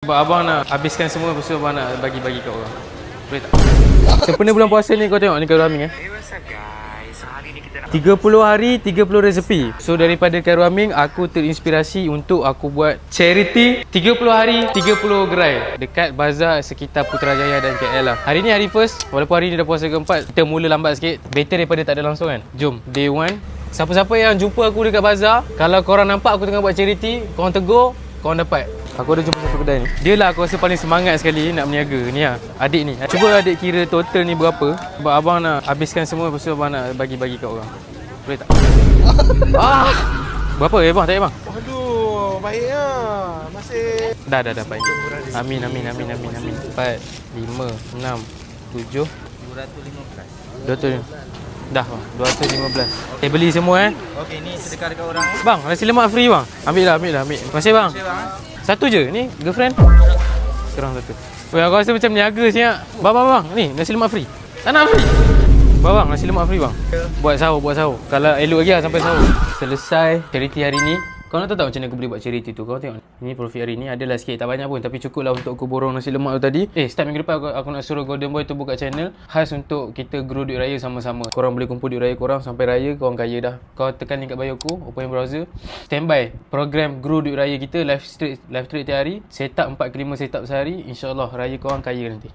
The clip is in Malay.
Sebab abang nak habiskan semua, lepas tu abang nak bagi-bagi kat orang. Boleh tak? Sempena bulan puasa ni kau tengok ni Khairul Aming Guys, hari ni kita nak 30 hari, 30 resepi. So daripada Khairul Aming, aku terinspirasi untuk aku buat charity 30 hari, 30 gerai dekat bazar sekitar Putrajaya dan KL lah. Hari ni hari first, walaupun hari ni dah puasa keempat, kita mula lambat sikit. Better daripada tak ada langsung kan. Jom, day one. Siapa-siapa yang jumpa aku dekat bazar, kalau korang nampak aku tengah buat charity, korang tegur, korang dapat. Aku ada jumpa satu kedai ni. Dia lah aku rasa paling semangat sekali nak berniaga ni lah. Adik ni. Cuba adik kira total ni berapa. Sebab abang nak habiskan semua, lepas tu abang nak bagi-bagi kat orang. Boleh tak? Berapa bang? Tak bang? Aduh, baiknya. Masih Dah baik. Amin. 4, 5, 6, 7 215. Dah bang, 215. Beli semua okey, ni sedekah dekat orang Bang, nasi lemak free bang. Ambil dah. Terima kasih bang. Satu je ni, girlfriend. Serang satu. Weh, aku rasa macam niaga siap. Bang. Ni nasi lemak free. Tak nak free. Bang, nasi lemak free bang. Buat sahur. Kalau elok lagi lah sampai sahur. Selesai charity hari ni. Kau nak tahu tak macam mana aku boleh buat charity tu? Kau tengok. Ini profit hari ni adalah sikit, tak banyak pun, tapi cukup lah untuk aku borong nasi lemak tu tadi. Start minggu depan aku nak suruh Golden Boy tu buka channel khas untuk kita grow duit raya sama-sama. Korang boleh kumpul duit raya korang sampai raya korang kaya dah. Kau tekan link kat bio aku, open browser, standby program grow duit raya kita live stream tiap hari. Set up 4 ke 5 setup sehari. InsyaAllah raya korang kaya nanti.